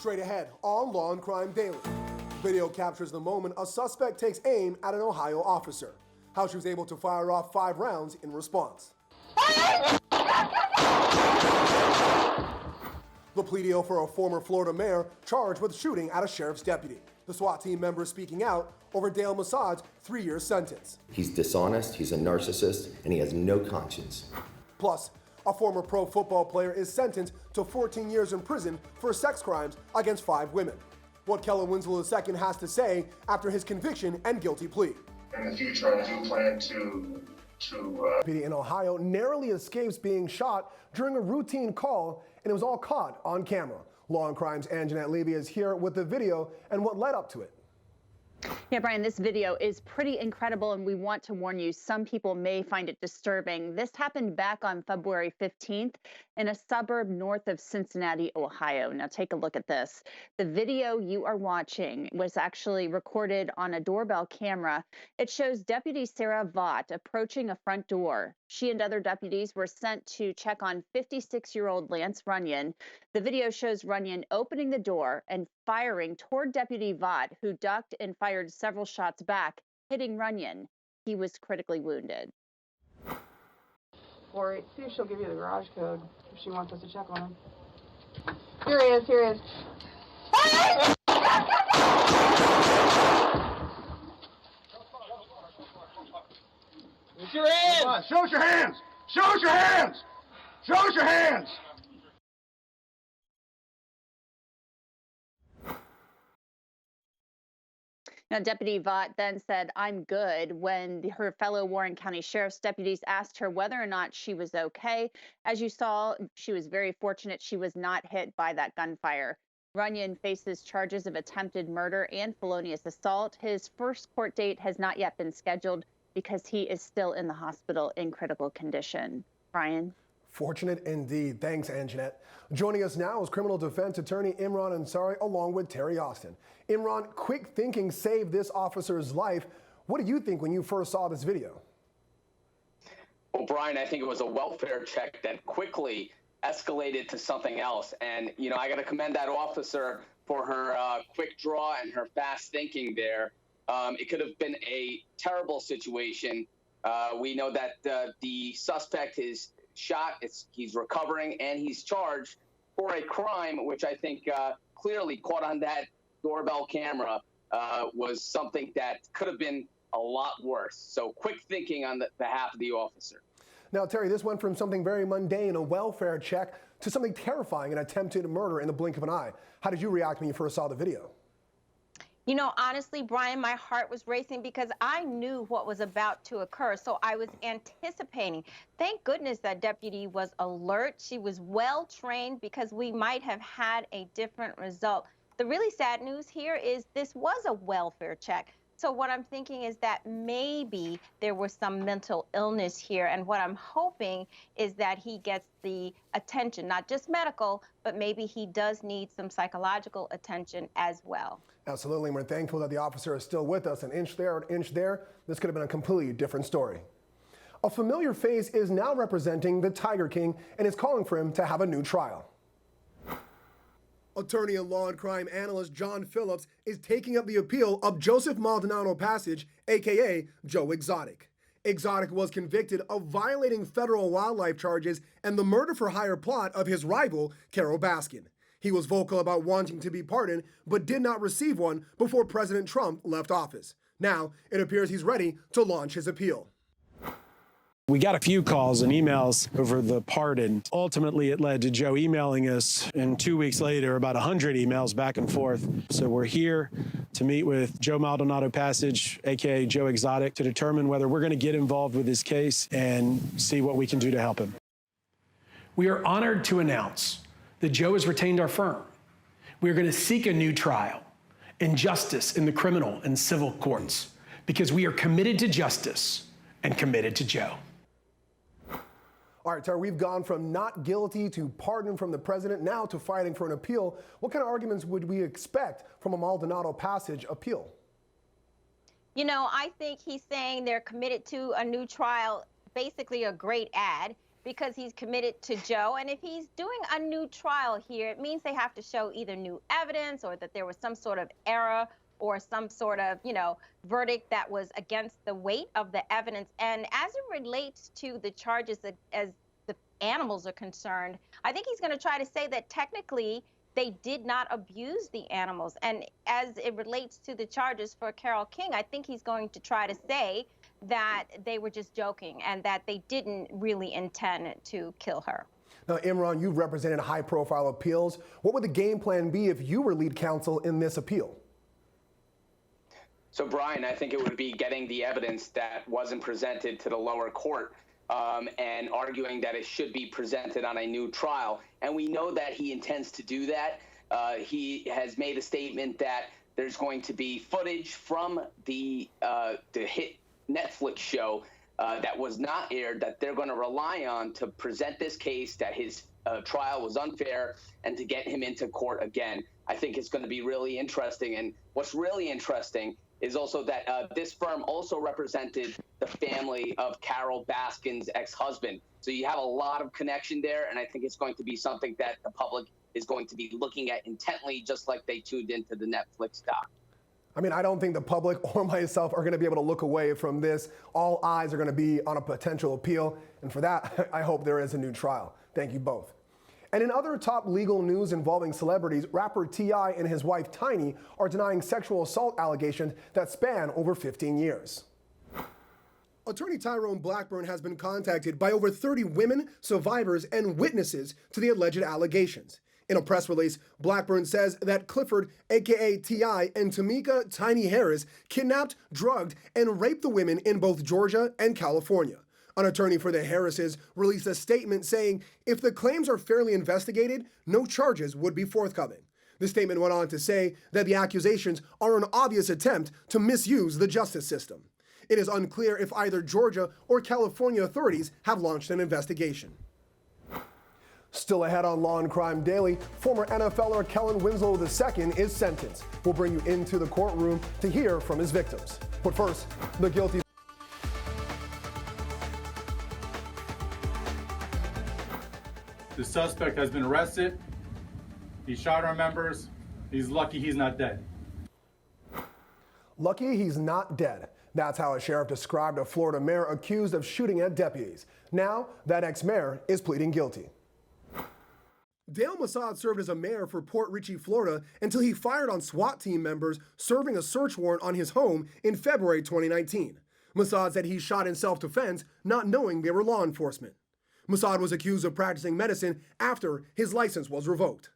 Straight ahead on Law and Crime Daily. Video captures the moment a suspect takes aim at an Ohio officer. How she was able to fire off 5 rounds in response. The plea deal for a former Florida mayor charged with shooting at a sheriff's deputy. The SWAT team member speaking out over Dale Massad's 3-year sentence. He's dishonest, he's a narcissist, and he has no conscience. Plus, a former pro football player is sentenced to 14 years in prison for sex crimes against 5 women. What Kellen Winslow II has to say after his conviction and guilty plea. In the future, I do plan to Deputy in Ohio narrowly escapes being shot during a routine call, and it was all caught on camera. Law and Crime's Anjanette Levy is here with the video and what led up to it. Yeah, Brian, this video is pretty incredible, and we want to warn you, some people may find it disturbing. This happened back on February 15th in a suburb north of Cincinnati, Ohio. Now take a look at this. The video you are watching was actually recorded on a doorbell camera. It shows Deputy Sarah Vaught approaching a front door. She and other deputies were sent to check on 56-year-old Lance Runyon. The video shows Runyon opening the door and firing toward Deputy Vaught, who ducked and fired several shots back, hitting Runyon. He was critically wounded. 482, she'll give you the garage code if she wants us to check on him. Here he is, here he is. Raise your hands! Show us your hands! Show us your hands! Show us your hands! Now, Deputy Vaught then said, "I'm good," when her fellow Warren County Sheriff's deputies asked her whether or not she was okay. As you saw, she was very fortunate she was not hit by that gunfire. Runyon faces charges of attempted murder and felonious assault. His first court date has not yet been scheduled because he is still in the hospital in critical condition. Brian? Fortunate indeed. Thanks, Anjanette. Joining us now is criminal defense attorney Imran Ansari along with Terry Austin. Imran, quick thinking saved this officer's life. What did you think when you first saw this video? Well, Brian, I think it was a welfare check that quickly escalated to something else. And, you know, I got to commend that officer for her quick draw and her fast thinking there. It could have been a terrible situation. We know that the suspect is shot, he's recovering, and he's charged for a crime, which I think clearly caught on that doorbell camera was something that could have been a lot worse. So quick thinking on the behalf of the officer. Now, Terry, this went from something very mundane, a welfare check, to something terrifying, an attempted murder in the blink of an eye. How did you react when you first saw the video? You know, honestly, Brian, my heart was racing because I knew what was about to occur. So I was anticipating. Thank goodness that deputy was alert. She was well trained because we might have had a different result. The really sad news here is this was a welfare check. So what I'm thinking is that maybe there was some mental illness here. And what I'm hoping is that he gets the attention, not just medical, but maybe he does need some psychological attention as well. Absolutely. We're thankful that the officer is still with us. An inch there, an inch there. This could have been a completely different story. A familiar face is now representing the Tiger King and is calling for him to have a new trial. Attorney and law and crime analyst John Phillips is taking up the appeal of Joseph Maldonado Passage, a.k.a. Joe Exotic. Exotic was convicted of violating federal wildlife charges and the murder-for-hire plot of his rival, Carol Baskin. He was vocal about wanting to be pardoned, but did not receive one before President Trump left office. Now, it appears he's ready to launch his appeal. We got a few calls and emails over the pardon. Ultimately, it led to Joe emailing us, and 2 weeks later, about 100 emails back and forth. So we're here to meet with Joe Maldonado Passage, a.k.a. Joe Exotic, to determine whether we're going to get involved with this case and see what we can do to help him. We are honored to announce that Joe has retained our firm. We are going to seek a new trial and justice in the criminal and civil courts because we are committed to justice and committed to Joe. All right, Tara, we've gone from not guilty to pardon from the president, now to fighting for an appeal. What kind of arguments would we expect from a Maldonado Passage appeal? You know, I think he's saying they're committed to a new trial, basically a great ad. because he's committed to Joe. And if he's doing a new trial here, it means they have to show either new evidence or that there was some sort of error or some sort of, verdict that was against the weight of the evidence. And as it relates to the charges that, as the animals are concerned, I think he's going to try to say that technically they did not abuse the animals. And as it relates to the charges for Carole King, I think he's going to try to say that they were just joking and that they didn't really intend to kill her. Now, Imran, you've represented high-profile appeals. What would the game plan be if you were lead counsel in this appeal? So, Brian, I think it would be getting the evidence that wasn't presented to the lower court and arguing that it should be presented on a new trial. And we know that he intends to do that. He has made a statement that there's going to be footage from the hit Netflix show that was not aired that they're going to rely on to present this case that his trial was unfair and to get him into court again. I think it's going to be really interesting. And what's really interesting is also that this firm also represented the family of Carol Baskin's ex-husband. So you have a lot of connection there, and I think it's going to be something that the public is going to be looking at intently, just like they tuned into the Netflix doc. I mean, I don't think the public or myself are going to be able to look away from this. All eyes are going to be on a potential appeal, and for that, I hope there is a new trial. Thank you both. And in other top legal news involving celebrities, rapper T.I. and his wife Tiny are denying sexual assault allegations that span over 15 years. Attorney Tyrone Blackburn has been contacted by over 30 women, survivors, and witnesses to the alleged allegations. In a press release, Blackburn says that Clifford, aka T.I., and Tamika Tiny Harris kidnapped, drugged, and raped the women in both Georgia and California. An attorney for the Harrises released a statement saying if the claims are fairly investigated, no charges would be forthcoming. The statement went on to say that the accusations are an obvious attempt to misuse the justice system. It is unclear if either Georgia or California authorities have launched an investigation. Still ahead on Law and Crime Daily, former NFLer Kellen Winslow II is sentenced. We'll bring you into the courtroom to hear from his victims. But first, the guilty. The suspect has been arrested. He shot our members. He's lucky he's not dead. Lucky he's not dead. That's how a sheriff described a Florida mayor accused of shooting at deputies. Now, that ex-mayor is pleading guilty. Dale Massad served as a mayor for Port Richey, Florida, until he fired on SWAT team members serving a search warrant on his home in February 2019. Massad said he shot in self-defense, not knowing they were law enforcement. Massad was accused of practicing medicine after his license was revoked.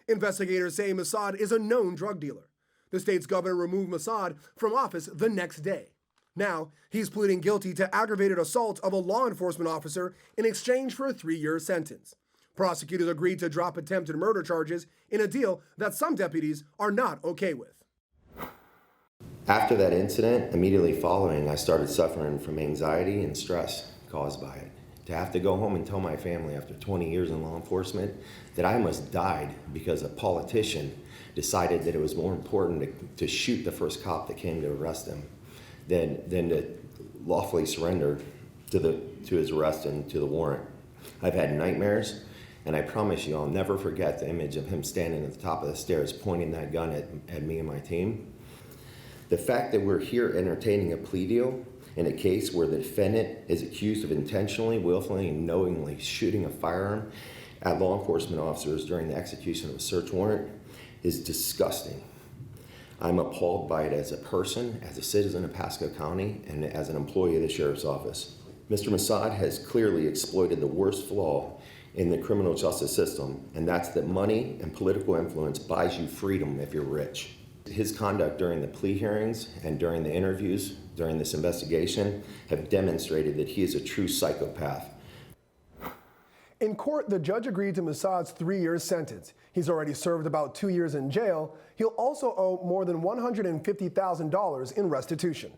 Investigators say Massad is a known drug dealer. The state's governor removed Massad from office the next day. Now, he's pleading guilty to aggravated assault of a law enforcement officer in exchange for a 3-year sentence. Prosecutors agreed to drop attempted murder charges in a deal that some deputies are not okay with. After that incident, immediately following, I started suffering from anxiety and stress caused by it. To have to go home and tell my family after 20 years in law enforcement that I almost died because a politician decided that it was more important to shoot the first cop that came to arrest him than to lawfully surrender to his arrest and to the warrant. I've had nightmares, and I promise you I'll never forget the image of him standing at the top of the stairs pointing that gun at me and my team. The fact that we're here entertaining a plea deal in a case where the defendant is accused of intentionally, willfully, and knowingly shooting a firearm at law enforcement officers during the execution of a search warrant is disgusting. I'm appalled by it as a person, as a citizen of Pasco County, and as an employee of the Sheriff's Office. Mr. Massad has clearly exploited the worst flaw in the criminal justice system, and that's that money and political influence buys you freedom if you're rich. His conduct during the plea hearings and during the interviews during this investigation have demonstrated that he is a true psychopath. In court, the judge agreed to Massad's 3-year sentence. He's already served about 2 years in jail. He'll also owe more than $150,000 in restitution.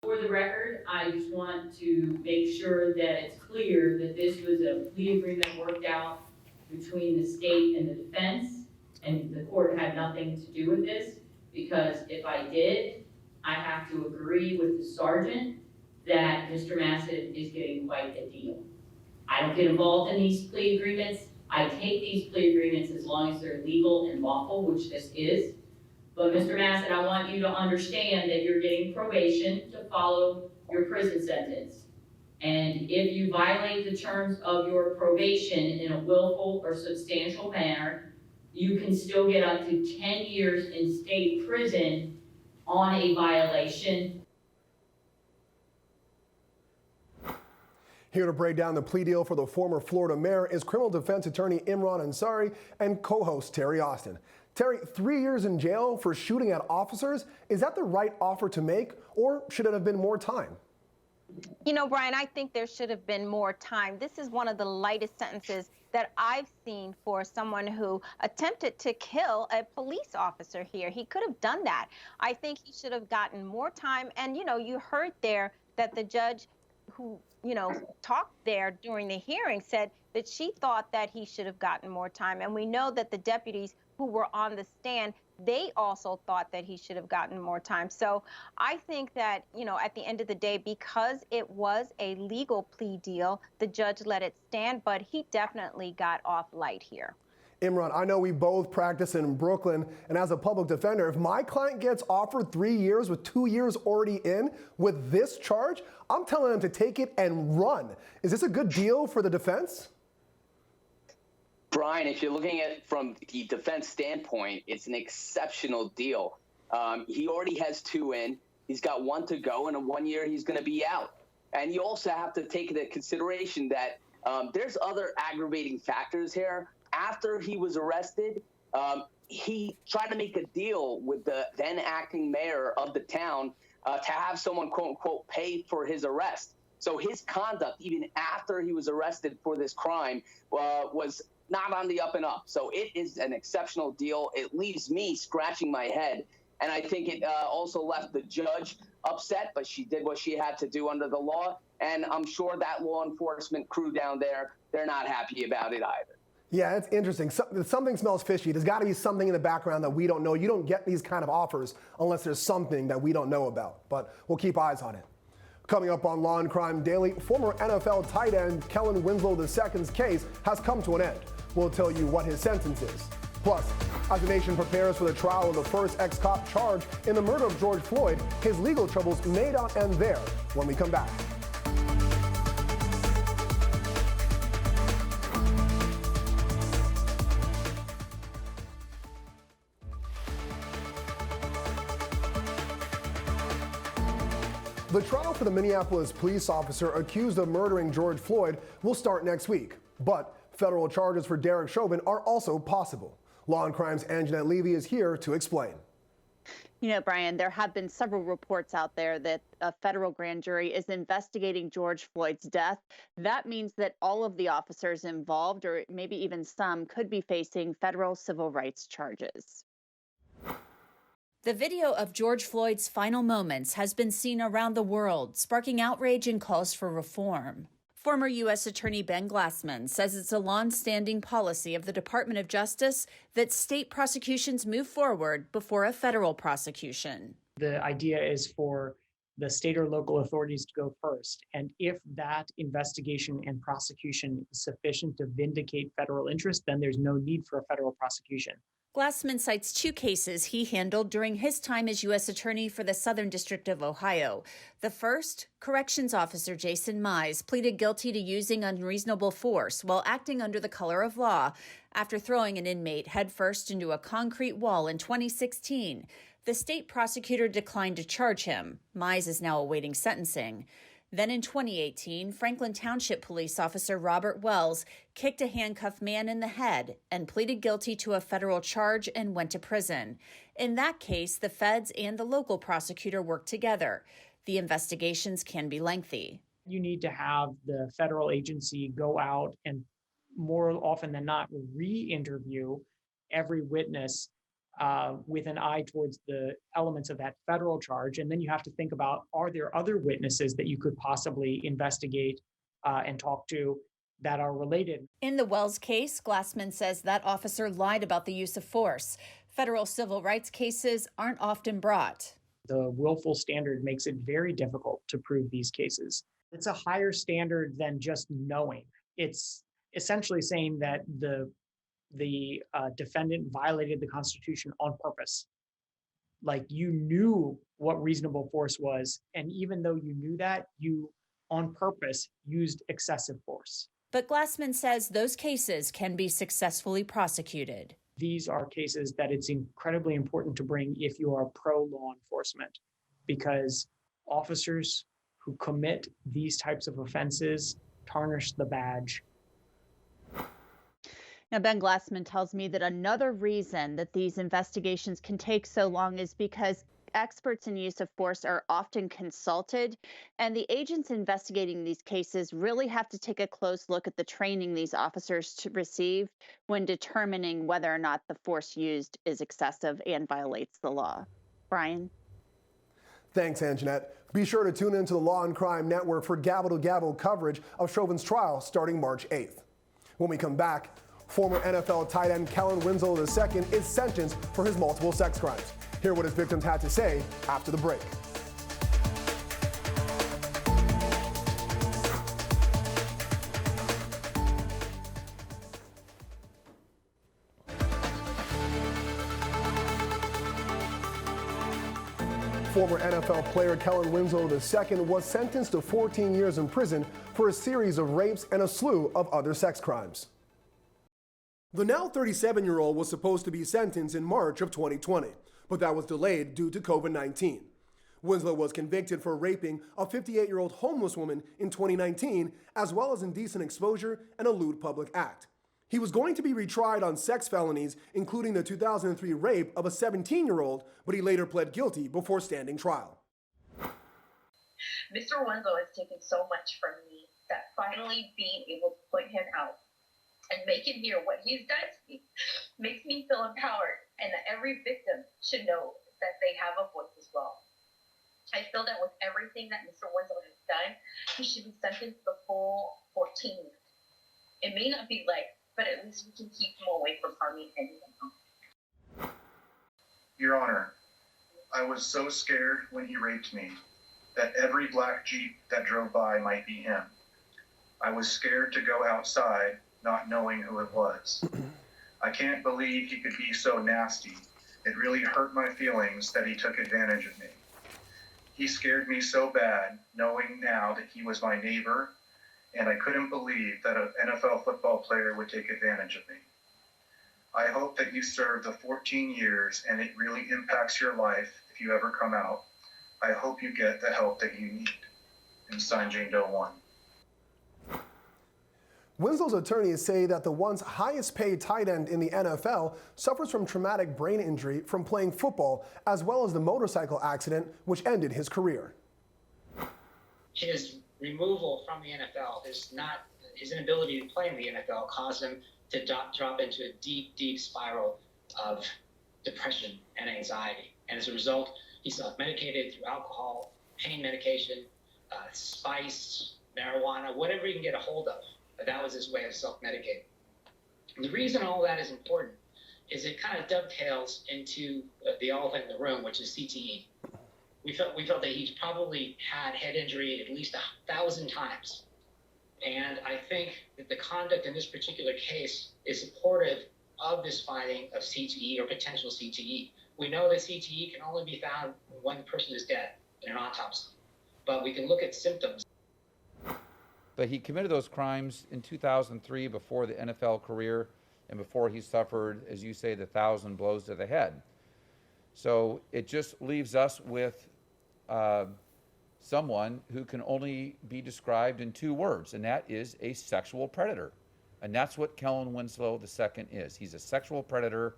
For the record, I just want to make sure that it's clear that this was a plea agreement worked out between the state and the defense, and the court had nothing to do with this, because if I did, I have to agree with the sergeant that Mr. Massad is getting quite a deal. I don't get involved in these plea agreements. I take these plea agreements as long as they're legal and lawful, which this is. But Mr. Massett, I want you to understand that you're getting probation to follow your prison sentence. And if you violate the terms of your probation in a willful or substantial manner, you can still get up to 10 years in state prison on a violation. Here to break down the plea deal for the former Florida mayor is criminal defense attorney Imran Ansari and co-host Terry Austin. Terry, 3 years in jail for shooting at officers. Is that the right offer to make, or should it have been more time? You know, Brian, I think there should have been more time. This is one of the lightest sentences that I've seen for someone who attempted to kill a police officer here. He could have done that. I think he should have gotten more time. And, you know, you heard there that the judge who, you know, talked there during the hearing said that she thought that he should have gotten more time. And we know that the deputies who were on the stand, they also thought that he should have gotten more time. So I think that, you know, at the end of the day, because it was a legal plea deal, the judge let it stand, but he definitely got off light here. Imran, I know we both practice in Brooklyn, and as a public defender, if my client gets offered 3 years with 2 years already in with this charge, I'm telling them to take it and run. Is this a good deal for the defense? Brian, if you're looking at it from the defense standpoint, it's an exceptional deal. He already has 2 in. He's got 1 to go, and in 1 year he's going to be out. And you also have to take into consideration that there's other aggravating factors here. After he was arrested, he tried to make a deal with the then acting mayor of the town to have someone, quote unquote, pay for his arrest. So his conduct, even after he was arrested for this crime, was not on the up and up. So it is an exceptional deal. It leaves me scratching my head. And I think it also left the judge upset, but she did what she had to do under the law. And I'm sure that law enforcement crew down there, they're not happy about it either. Yeah, it's interesting. Something smells fishy. There's got to be something in the background that we don't know. You don't get these kind of offers unless there's something that we don't know about. But we'll keep eyes on it. Coming up on Law and Crime Daily, former NFL tight end Kellen Winslow II's case has come to an end. We'll tell you what his sentence is. Plus, as the nation prepares for the trial of the first ex-cop charged in the murder of George Floyd, his legal troubles may not end there when we come back. The trial for the Minneapolis police officer accused of murdering George Floyd will start next week, but federal charges for Derek Chauvin are also possible. Law and Crime's Anjanette Levy is here to explain. You know, Brian, there have been several reports out there that a federal grand jury is investigating George Floyd's death. That means that all of the officers involved, or maybe even some, could be facing federal civil rights charges. The video of George Floyd's final moments has been seen around the world, sparking outrage and calls for reform. Former U.S. Attorney Ben Glassman says it's a long-standing policy of the Department of Justice that state prosecutions move forward before a federal prosecution. The idea is for the state or local authorities to go first. And if that investigation and prosecution is sufficient to vindicate federal interest, then there's no need for a federal prosecution. Glassman cites 2 cases he handled during his time as U.S. Attorney for the Southern District of Ohio. The first, corrections officer Jason Mize pleaded guilty to using unreasonable force while acting under the color of law after throwing an inmate headfirst into a concrete wall in 2016. The state prosecutor declined to charge him. Mize is now awaiting sentencing. Then in 2018, Franklin Township police officer Robert Wells kicked a handcuffed man in the head and pleaded guilty to a federal charge and went to prison. In that case, the feds and the local prosecutor worked together. The investigations can be lengthy. You need to have the federal agency go out and more often than not re-interview every witness with an eye towards the elements of that federal charge. And then you have to think about, are there other witnesses that you could possibly investigate and talk to that are related? In the Wells case, Glassman says that officer lied about the use of force. Federal civil rights cases aren't often brought. The willful standard makes it very difficult to prove these cases. It's a higher standard than just knowing. it's essentially saying that the defendant violated the Constitution on purpose. Like, you knew what reasonable force was, and even though you knew that, you on purpose used excessive force. But Glassman says those cases can be successfully prosecuted. These are cases that it's incredibly important to bring if you are pro-law enforcement, because officers who commit these types of offenses tarnish the badge. Now, Ben Glassman tells me that another reason that these investigations can take so long is because experts in use of force are often consulted, and the agents investigating these cases really have to take a close look at the training these officers to receive when determining whether or not the force used is excessive and violates the law. Brian? Thanks, Anjanette. Be sure to tune into the Law and Crime Network for gavel-to-gavel coverage of Chauvin's trial starting March 8th. When we come back, former NFL tight end Kellen Winslow II is sentenced for his multiple sex crimes. Hear what his victims had to say after the break. Former NFL player Kellen Winslow II was sentenced to 14 years in prison for a series of rapes and a slew of other sex crimes. The now 37-year-old was supposed to be sentenced in March of 2020, but that was delayed due to COVID-19. Winslow was convicted for raping a 58-year-old homeless woman in 2019, as well as indecent exposure and a lewd public act. He was going to be retried on sex felonies, including the 2003 rape of a 17-year-old, but he later pled guilty before standing trial. Mr. Winslow has taken so much from me that finally being able to point him out and make him hear what he's done to me makes me feel empowered, and that every victim should know that they have a voice as well. I feel that with everything that Mr. Winslow has done, he should be sentenced the full 14 years. It may not be life, but at least we can keep him away from harming anyone else. Your Honor, I was so scared when he raped me that every black Jeep that drove by might be him. I was scared to go outside, not knowing who it was. I can't believe he could be so nasty. It really hurt my feelings that he took advantage of me. He scared me so bad, knowing now that he was my neighbor, and I couldn't believe that an NFL football player would take advantage of me. I hope that you serve the 14 years and it really impacts your life if you ever come out. I hope you get the help that you need. And signed, Jane Doe 1. Winslow's attorneys say that the once highest paid tight end in the NFL suffers from traumatic brain injury from playing football, as well as the motorcycle accident which ended his career. His removal from the NFL his inability to play in the NFL caused him to drop into a deep, deep spiral of depression and anxiety. And as a result, he self-medicated through alcohol, pain medication, spice, marijuana, whatever he can get a hold of. That was his way of self-medicating. And the reason all that is important is it kind of dovetails into the elephant in the room, which is CTE. We felt that he's probably had head injury at least 1,000 times. And I think that the conduct in this particular case is supportive of this finding of CTE or potential CTE. We know that CTE can only be found when the person is dead in an autopsy, but we can look at symptoms. But he committed those crimes in 2003 before the NFL career and before he suffered, as you say, the 1,000 blows to the head. So it just leaves us with someone who can only be described in 2 words, and that is a sexual predator. And that's what Kellen Winslow II is. He's a sexual predator.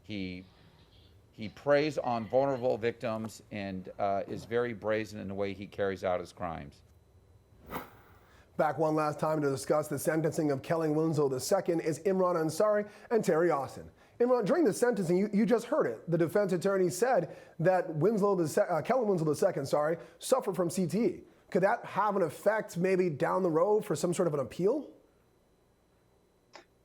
He preys on vulnerable victims and is very brazen in the way he carries out his crimes. Back one last time to discuss the sentencing of Kellen Winslow II is Imran Ansari and Terry Austin. Imran, during the sentencing, you just heard it. The defense attorney said that Kellen Winslow II, suffered from CTE. Could that have an effect maybe down the road for some sort of an appeal?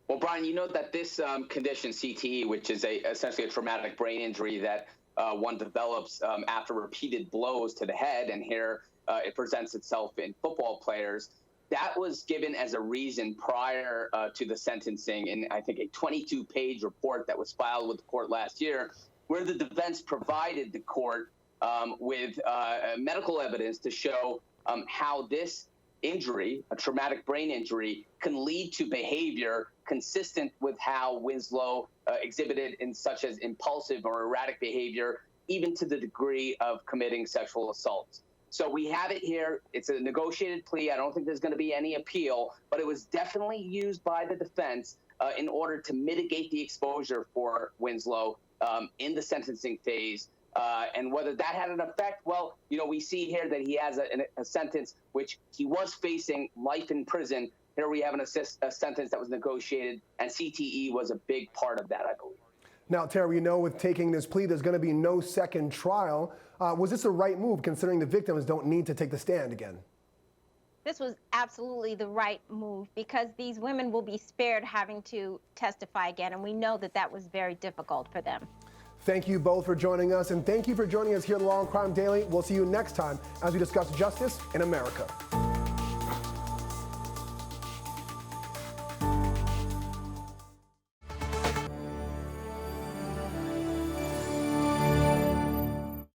Well, Brian, you know that this condition, CTE, which is essentially a traumatic brain injury that one develops after repeated blows to the head, and here it presents itself in football players. That was given as a reason prior to the sentencing in, I think, a 22-page report that was filed with the court last year, where the defense provided the court with medical evidence to show how this injury, a traumatic brain injury, can lead to behavior consistent with how Winslow exhibited in such as impulsive or erratic behavior, even to the degree of committing sexual assaults. So we have it here. It's a negotiated plea. I don't think there's going to be any appeal, but it was definitely used by the defense in order to mitigate the exposure for Winslow in the sentencing phase. And whether that had an effect, well, you know, we see here that he has a sentence which he was facing life in prison. Here we have a sentence that was negotiated, and CTE was a big part of that, I believe. Now, Tara, we know with taking this plea, there's going to be no second trial. Was this the right move, considering the victims don't need to take the stand again? This was absolutely the right move because these women will be spared having to testify again, and we know that that was very difficult for them. Thank you both for joining us, and thank you for joining us here at Law and Crime Daily. We'll see you next time as we discuss justice in America.